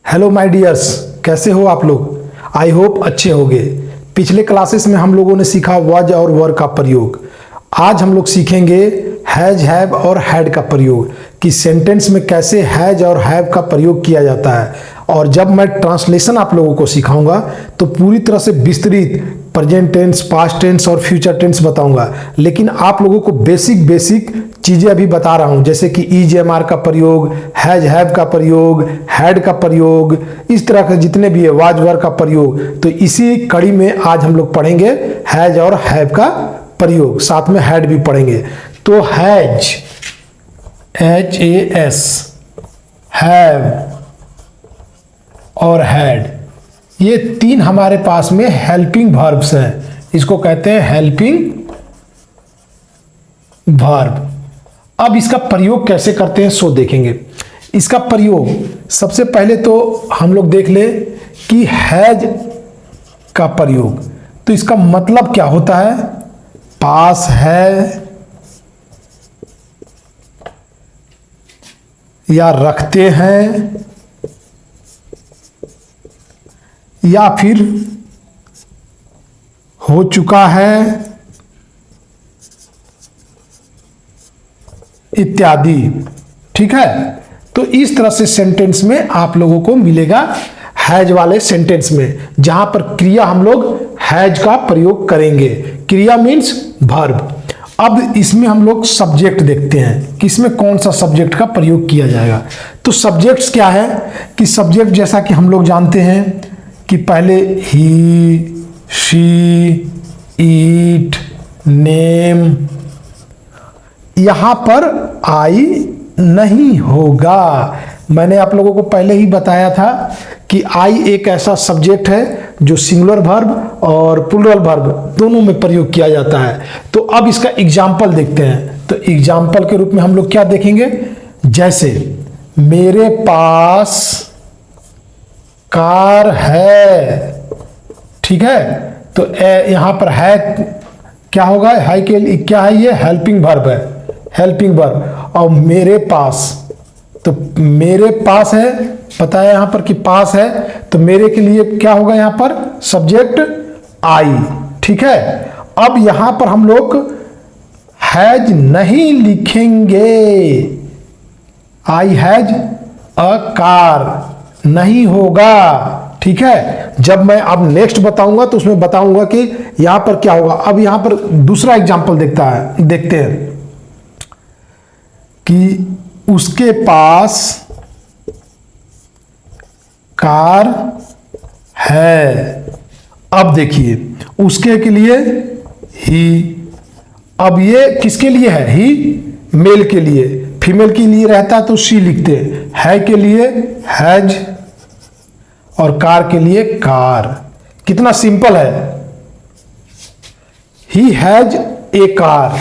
Hello my dears, कैसे हो आप लोग। आई होप अच्छे होंगे। पिछले क्लासेस में हम लोगों ने सीखा वाज और वर का प्रयोग। आज हम लोग सीखेंगे हैज, हैव और हैड का प्रयोग कि सेंटेंस में कैसे हैज और हैव का प्रयोग किया जाता है। और जब मैं ट्रांसलेशन आप लोगों को सिखाऊंगा तो पूरी तरह से विस्तृत प्रेजेंट टेंस, पास्ट टेंस और फ्यूचर टेंस बताऊंगा। लेकिन आप लोगों को बेसिक चीज़ें अभी बता रहा हूं, जैसे कि ईजेएमआर का प्रयोग, हैज हैव का प्रयोग, हैड का प्रयोग, इस तरह के जितने भी है वाज वर का प्रयोग। तो इसी कड़ी में आज हम लोग पढ़ेंगे हैज और हैव का प्रयोग, साथ में हैड भी पढ़ेंगे। तो हैज, HAS, हैव और हैड, ये तीन हमारे पास में हेल्पिंग वर्ब्स हैं। इसको कहते हैं हेल्पिंग वर्ब। अब इसका प्रयोग कैसे करते हैं सो देखेंगे। इसका प्रयोग सबसे पहले तो हम लोग देख ले कि हैज का प्रयोग, तो इसका मतलब क्या होता है। पास है या रखते हैं या फिर हो चुका है इत्यादि। ठीक है, तो इस तरह से सेंटेंस में आप लोगों को मिलेगा हैज वाले सेंटेंस में, जहां पर क्रिया हम लोग हैज का प्रयोग करेंगे। क्रिया मीन्स वर्ब। अब इसमें हम लोग सब्जेक्ट देखते हैं कि इसमें कौन सा सब्जेक्ट का प्रयोग किया जाएगा। तो सब्जेक्ट्स क्या है कि सब्जेक्ट जैसा कि हम लोग जानते हैं कि पहले ही, शी, ईट, नेम, यहां पर आई नहीं होगा। मैंने आप लोगों को पहले ही बताया था कि आई एक ऐसा सब्जेक्ट है जो सिंगुलर वर्ब और प्लूरल वर्ब दोनों में प्रयोग किया जाता है। तो अब इसका एग्जाम्पल देखते हैं। तो एग्जाम्पल के रूप में हम लोग क्या देखेंगे, जैसे मेरे पास कार है। ठीक है, तो यहां पर है क्या होगा, है के लिए क्या है, ये हेल्पिंग वर्ब है, हेल्पिंग वर्ब। और मेरे पास, तो मेरे पास है, पता है यहां पर कि पास है, तो मेरे के लिए क्या होगा यहां पर सब्जेक्ट आई। ठीक है, अब यहां पर हम लोग हैज नहीं लिखेंगे। आई हैज अ कार नहीं होगा। ठीक है, जब मैं अब नेक्स्ट बताऊंगा तो उसमें बताऊंगा कि यहां पर क्या होगा। अब यहां पर दूसरा एग्जांपल देखते हैं कि उसके पास कार है। अब देखिए उसके के लिए ही, अब ये किसके लिए है, ही मेल के लिए, फीमेल के लिए रहता तो शी लिखते, है के लिए हैज और कार के लिए कार। कितना सिंपल है। ही हैज ए कार,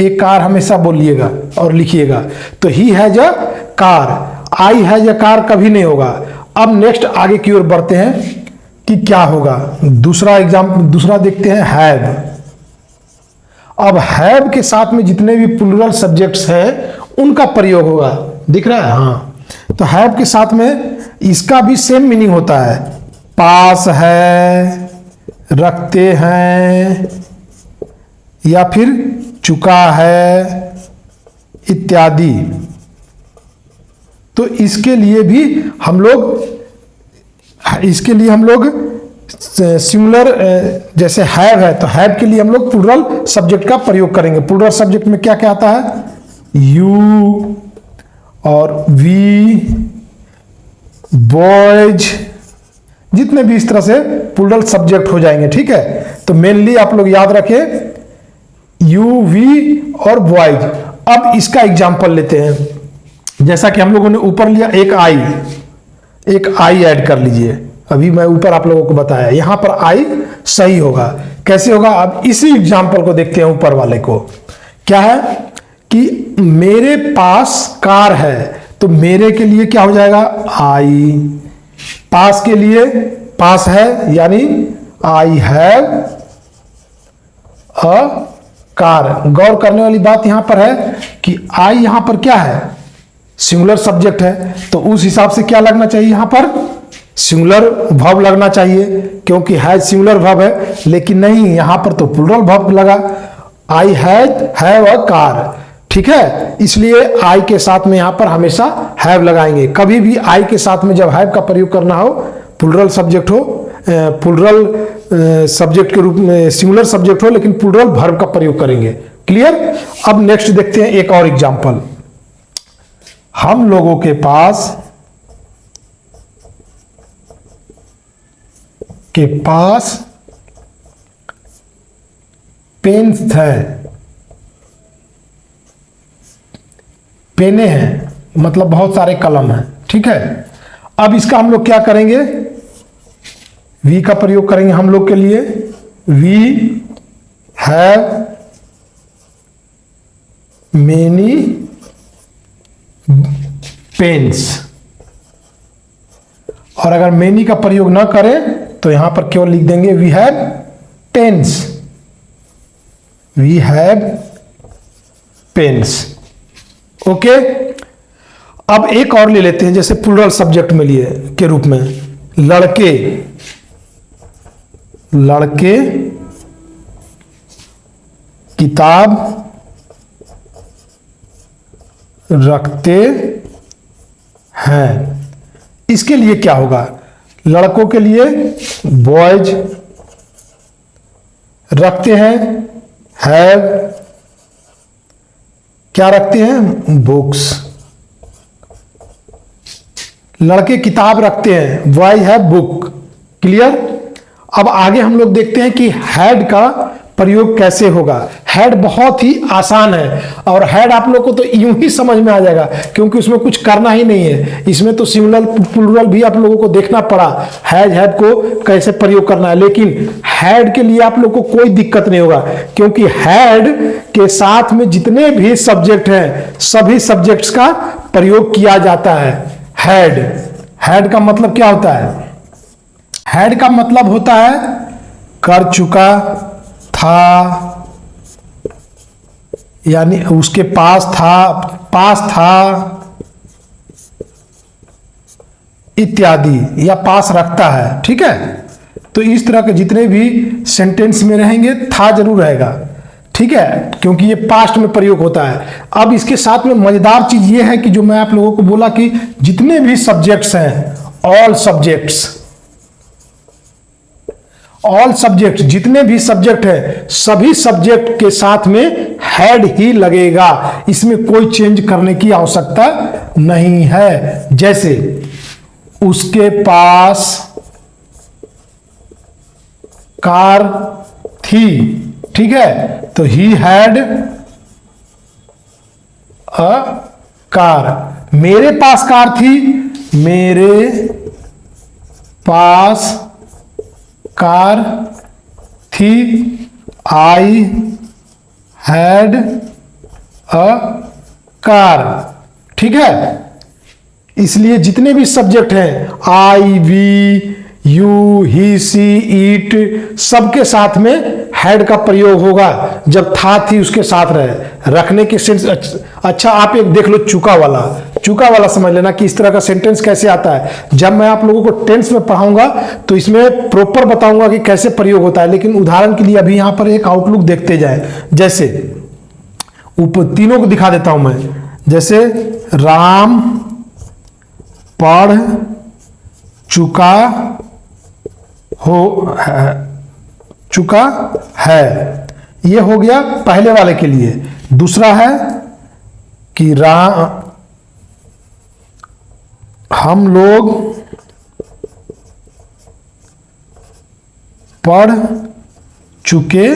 एक कार हमेशा बोलिएगा और लिखिएगा। तो he has a car, I has a car कभी नहीं होगा। अब नेक्स्ट आगे की ओर बढ़ते हैं कि क्या होगा। दूसरा देखते हैं हैव। अब हैव के साथ में जितने भी प्लूरल सब्जेक्ट्स हैं उनका प्रयोग होगा। दिख रहा है, हाँ। तो हैव के साथ में इसका भी सेम मीनिंग होता है। पास है, रखते हैं या फिर चुका है इत्यादि। तो इसके लिए भी हम लोग सिंगुलर, जैसे हैव है तो हैव के लिए हम लोग प्लूरल सब्जेक्ट का प्रयोग करेंगे। प्लूरल सब्जेक्ट में क्या क्या आता है, यू और वी, बॉयज, जितने भी इस तरह से प्लूरल सब्जेक्ट हो जाएंगे। ठीक है, तो मेनली आप लोग याद रखें यू, वी और बॉयज। अब इसका एग्जाम्पल लेते हैं, जैसा कि हम लोगों ने ऊपर लिया एक आई ऐड कर लीजिए। अभी मैं ऊपर आप लोगों को बताया, यहां पर आई सही होगा। कैसे होगा, अब इसी एग्जाम्पल को देखते हैं। ऊपर वाले को क्या है कि मेरे पास कार है, तो मेरे के लिए क्या हो जाएगा, आई। पास के लिए पास है यानी आई हैव अ कार। गौर करने वाली बात यहां पर है कि आई यहां पर क्या है, सिंगुलर सब्जेक्ट है, तो उस हिसाब से क्या लगना चाहिए यहां पर सिंगुलर वर्ब लगना चाहिए क्योंकि हैज सिंगुलर वर्ब है, लेकिन नहीं, यहां पर तो प्लूरल वर्ब लगा। आई हैव अ कार, ठीक है, इसलिए आई के साथ में यहां पर हमेशा हैव लगाएंगे। कभी भी आई के साथ में जब हैव का प्रयोग करना हो, प्लूरल सब्जेक्ट हो, प्लूरल सब्जेक्ट के रूप में सिंगुलर सब्जेक्ट हो, लेकिन प्लूरल वर्ब का प्रयोग करेंगे। क्लियर। अब नेक्स्ट देखते हैं एक और एग्जांपल। हम लोगों के पास पेन है, पेने हैं, मतलब बहुत सारे कलम हैं, ठीक है। अब इसका हम लोग क्या करेंगे, वी का प्रयोग करेंगे हम लोग के लिए। वी हैव मेनी पेन्स, और अगर मेनी का प्रयोग ना करें तो यहां पर केवल लिख देंगे we have pens, we have pens. Okay. अब एक और ले लेते हैं, जैसे प्लूरल सब्जेक्ट में लिए के रूप में, लड़के, लड़के किताब रखते हैं। इसके लिए क्या होगा, लड़कों के लिए बॉयज, रखते हैं हैव, क्या रखते हैं, बुक्स। लड़के किताब रखते हैं, बॉय हैव बुक। क्लियर। अब आगे हम लोग देखते हैं कि हैड का प्रयोग कैसे होगा। हैड बहुत ही आसान है, और हैड आप लोग को तो यूं ही समझ में आ जाएगा क्योंकि उसमें कुछ करना ही नहीं है। इसमें तो सिंगुलर प्लूरल भी आप लोगों को देखना पड़ा, हैज हैव को कैसे प्रयोग करना है, लेकिन हैड के लिए आप लोग को कोई दिक्कत नहीं होगा क्योंकि हैड के साथ में जितने भी सब्जेक्ट हैं सभी सब्जेक्ट्स का प्रयोग किया जाता है। हैड, हैड का मतलब क्या होता है, हैड का मतलब होता है कर चुका था, यानी उसके पास था इत्यादि, या पास रखता है, ठीक है। तो इस तरह के जितने भी सेंटेंस में रहेंगे था जरूर रहेगा, ठीक है, क्योंकि ये पास्ट में प्रयोग होता है। अब इसके साथ में मजेदार चीज ये है कि जो मैं आप लोगों को बोला कि जितने भी सब्जेक्ट्स हैं, ऑल सब्जेक्ट जितने भी सब्जेक्ट है सभी सब्जेक्ट के साथ में हैड ही लगेगा, इसमें कोई चेंज करने की आवश्यकता नहीं है। जैसे उसके पास कार थी, ठीक है, तो ही हैड अ कार। मेरे पास कार थी, मेरे पास कार थी, आई हैड अ कार, ठीक है। इसलिए जितने भी सब्जेक्ट हैं, आई, वी, यू, ही, सी, ईट, सबके साथ में हैड का प्रयोग होगा जब था थी उसके साथ रहे। रखने के सेंस अच्छा आप एक देख लो चुका वाला समझ लेना कि इस तरह का सेंटेंस कैसे आता है। जब मैं आप लोगों को टेंस में पढ़ाऊंगा तो इसमें प्रॉपर बताऊंगा कि कैसे प्रयोग होता है, लेकिन उदाहरण के लिए अभी यहां पर एक आउटलुक देखते जाए। जैसे ऊपर तीनों को दिखा देता हूं मैं, जैसे राम पढ़ चुका है, ये हो गया पहले वाले के लिए। दूसरा है कि हम लोग पढ़ चुके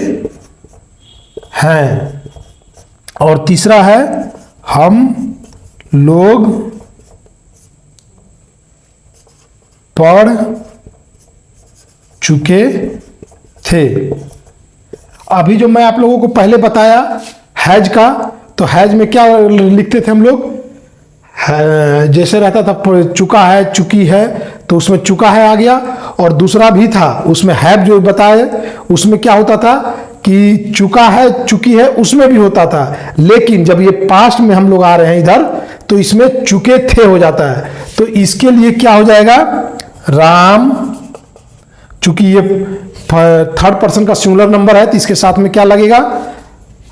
हैं, और तीसरा है हम लोग पढ़ चुके थे। अभी जो मैं आप लोगों को पहले बताया हैज का, तो हैज में क्या लिखते थे हम लोग, जैसे रहता था चुका है, चुकी है, तो उसमें चुका है आ गया, और दूसरा भी था उसमें हैव जो बताए, उसमें क्या होता था कि चुका है, चुकी है, उसमें भी होता था। लेकिन जब ये पास्ट में हम लोग आ रहे हैं इधर, तो इसमें चुके थे हो जाता है। तो इसके लिए क्या हो जाएगा, राम, चूंकि ये थर्ड पर्सन का सिंगुलर नंबर है तो इसके साथ में क्या लगेगा,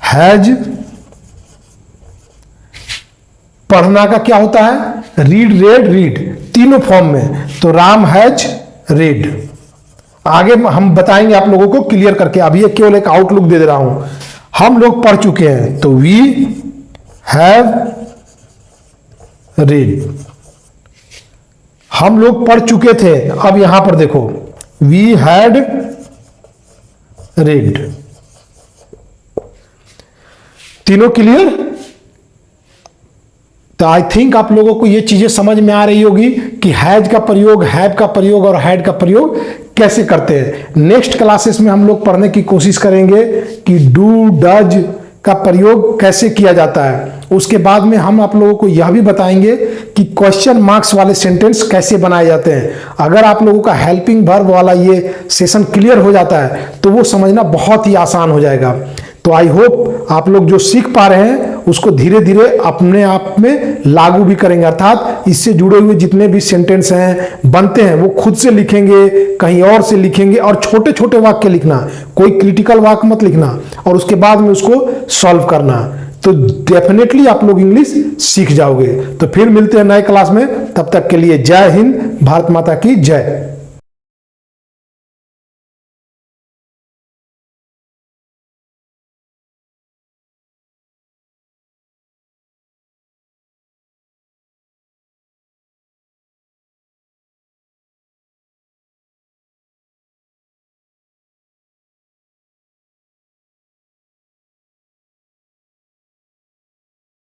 हैज। पढ़ना का क्या होता है, रीड, रेड, रीड, तीनों फॉर्म में, तो राम हैज रेड। आगे हम बताएंगे आप लोगों को क्लियर करके, अभी ये केवल एक आउटलुक दे दे रहा हूं। हम लोग पढ़ चुके हैं, तो वी हैव रेड, हम लोग पढ़ चुके थे। अब यहां पर देखो, वी हैड रेड, तीनों क्लियर। तो आई थिंक आप लोगों को ये चीजें समझ में आ रही होगी कि हैज का प्रयोग, हैव का प्रयोग और हैड का प्रयोग कैसे करते हैं। नेक्स्ट क्लासेस में हम लोग पढ़ने की कोशिश करेंगे कि डू, डज का प्रयोग कैसे किया जाता है। उसके बाद में हम आप लोगों को यह भी बताएंगे कि क्वेश्चन मार्क्स वाले सेंटेंस कैसे बनाए जाते हैं। अगर आप लोगों का हेल्पिंग वर्ब वाला ये सेशन क्लियर हो जाता है तो वो समझना बहुत ही आसान हो जाएगा। तो आई होप आप लोग जो सीख पा रहे हैं उसको धीरे धीरे अपने आप में लागू भी करेंगे, अर्थात इससे जुड़े हुए जितने भी सेंटेंस हैं बनते हैं वो खुद से लिखेंगे, कहीं और से लिखेंगे, और छोटे छोटे वाक्य लिखना, कोई क्रिटिकल वाक्य मत लिखना, और उसके बाद में उसको सॉल्व करना। तो डेफिनेटली आप लोग इंग्लिश सीख जाओगे। तो फिर मिलते हैं नए क्लास में, तब तक के लिए जय हिंद, भारत माता की जय।